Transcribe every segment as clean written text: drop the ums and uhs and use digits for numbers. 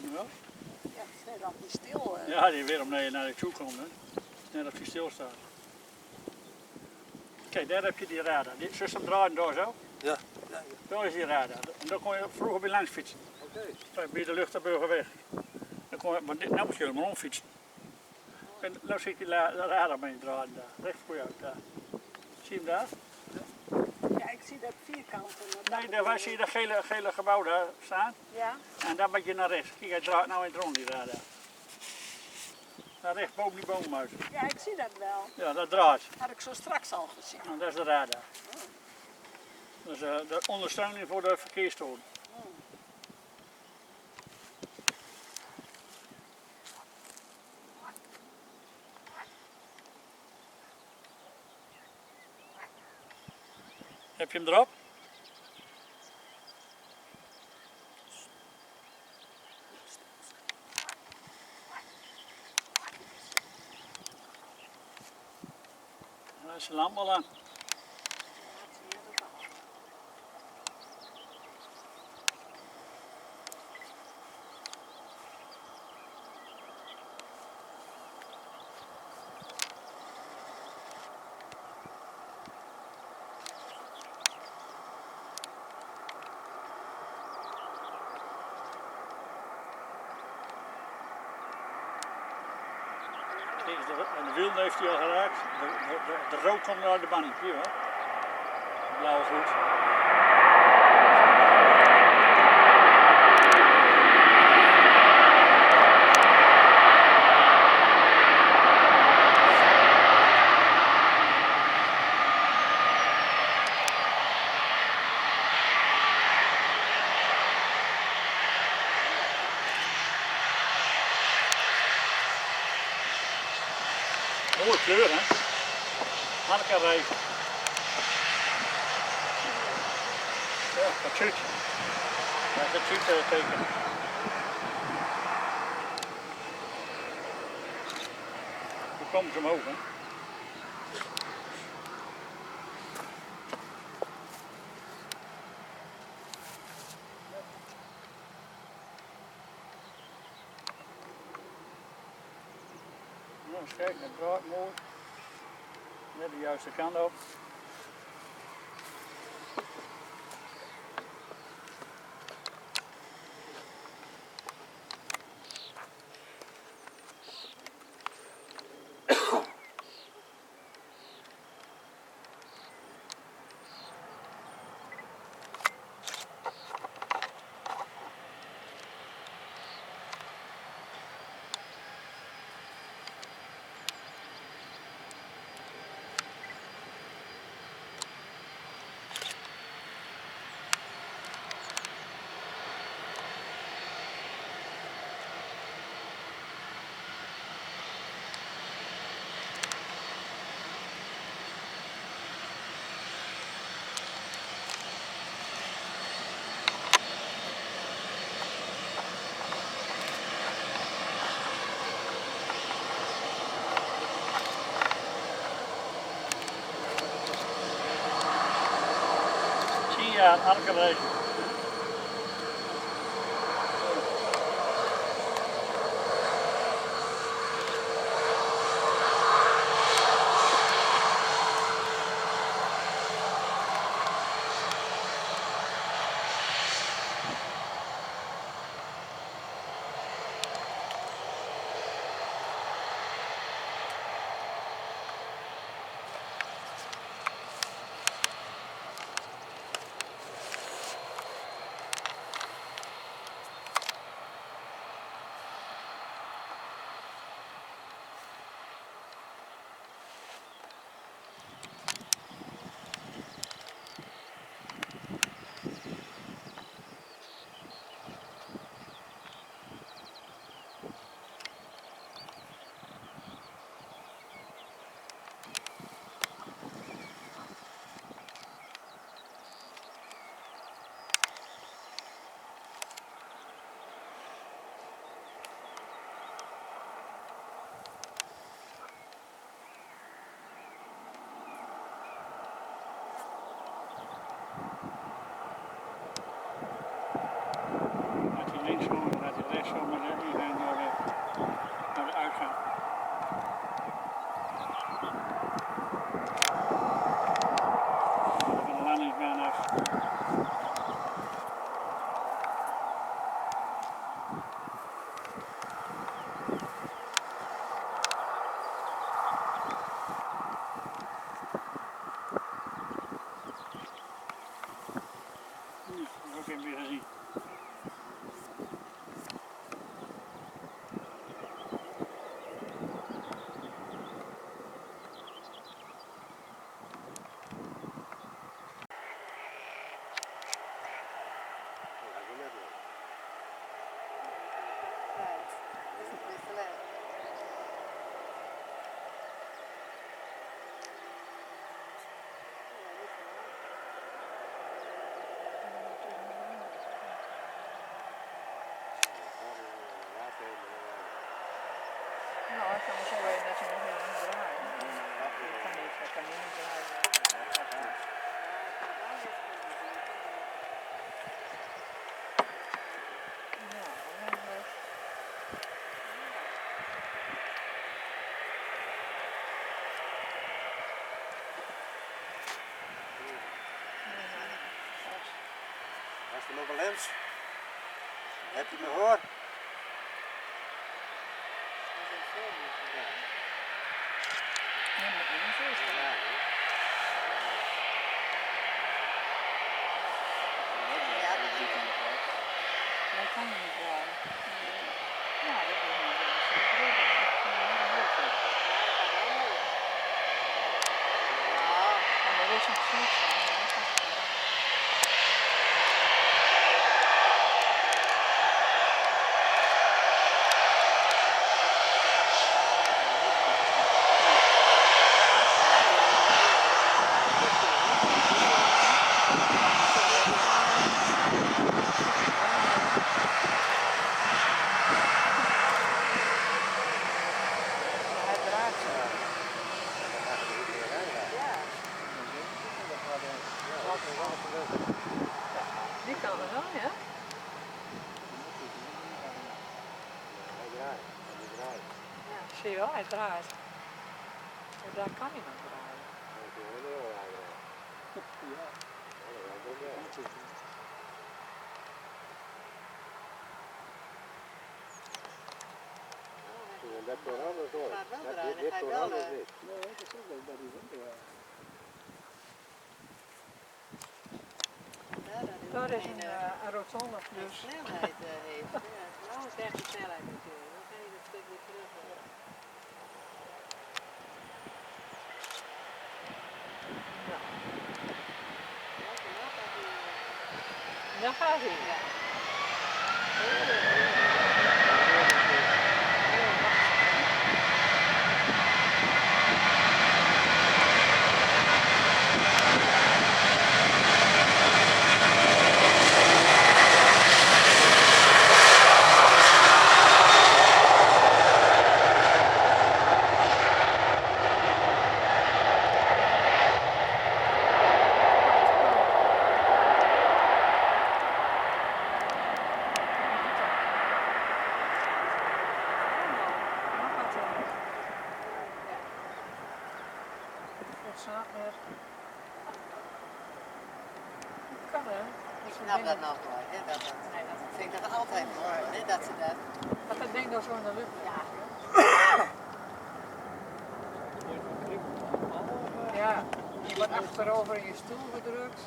nu wel. Ja, nee, dat is stil. Ja, die weer om naar de toe komt. Net dat hij stilstaat. Kijk, daar heb je die radar. Zus hem draaien daar zo. Ja. Daar is die radar. En daar kon je vroeger bij langs fietsen. Bij de Luchterburgerweg. Dan kon je, maar nu moet je helemaal omfietsen. En nou zie ik die radar mee draaien daar. Recht voor jou daar. Zie je hem daar? Ja, ik zie dat vierkant. Nee, daar zie je dat gele gebouw daar staan. Ja. En dan moet je naar rechts. Kijk, hij draait nou in het rond die radar. Daar rechts boven die boomhuis. Ja, ik zie dat wel. Ja, dat draait. Had ik zo straks al gezien. Nou, dat is de radar. Dat is de ondersteuning voor de verkeerstoren. Heb je hem erop? Daar is de lamp al aan. En de wiel heeft hij al geraakt. De rook komt naar de band. Hier hoor. De blauwe goed. Mooie kleur hè. Harka reizen. Ja, dat zit. Dat zit teken. Hoe komen ze omhoog hè? Nou, eens kijken, het draait mooi. Net de juiste kant op. Ja, harke reizen. rechts zo met de ingang naar de uitgang. Van de landingsbaan af. Ook even weer gezien. Nou, ik kan er zo even net zo nog even draaien. Dat kan niet draaien. Nou, dan Was er nog een lens? Heb je me gehoord? dat kan niet draaien. Ja, dat is niet. Maar dat is een slot. Die kan er wel, ja? Ja, zie je wel, hij draait. En daar kan hij nog draaien. Dat voor anders hoor. Gaat wel Dat draaien, dit ga je voor wel, anders niet. Nee, dat is ook dat is ook wel. Daar is een rotonde Dus plus. snelheid heeft. Ja. Nou is echt de snelheid natuurlijk. Dan ga je dat stuk weer terug. Ja. Welke mat had hij? Daar gaat hij. Ja. Kan hè? Ik snap dat nog nooit. Hè, dat vind ik dat altijd mooi. Hè, dat ze dat. Dat het ding dan zo in de lucht Ja. Ja, je wordt achterover in je stoel gedrukt.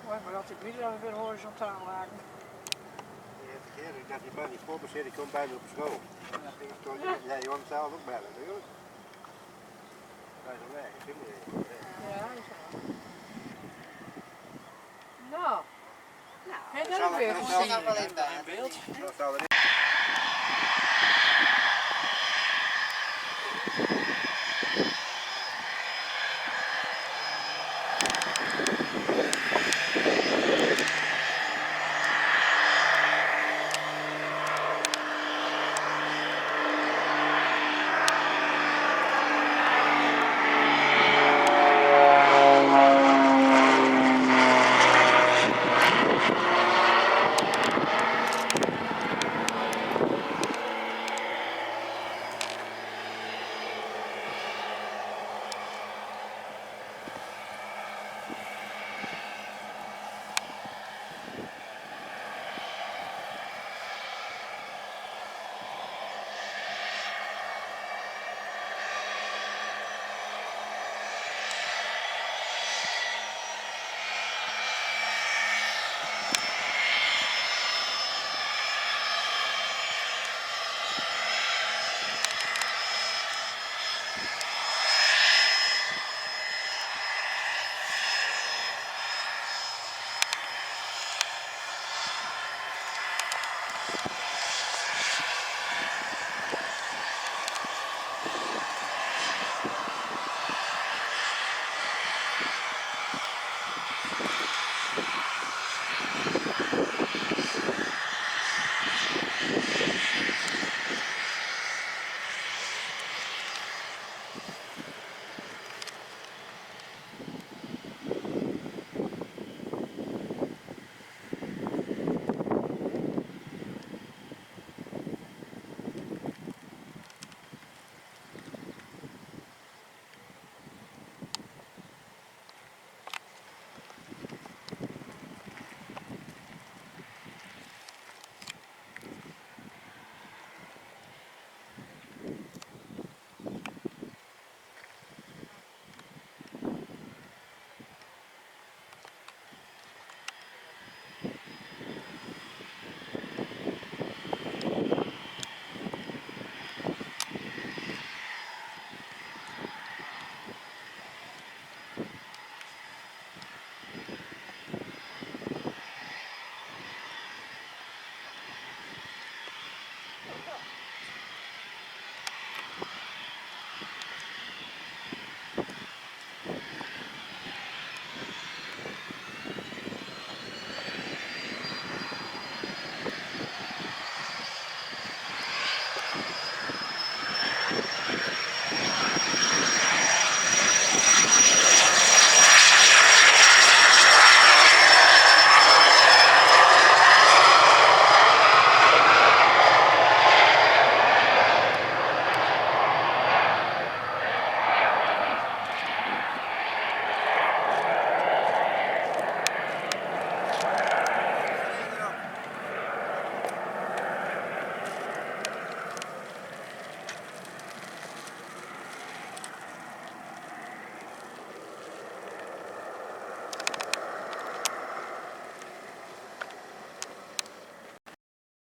Mooi, maar dat ik weer weer horizontaal maken. Ik dacht, die man die voor me zit, die komt bij me op school. Ja, je hoort hem zelf ook bellen, natuurlijk. Hij is al weg, ik zie hem niet. Ja, is wel. Nou, Nou, heb je dat ook weer dat dat zal- is nog wel in dat zal er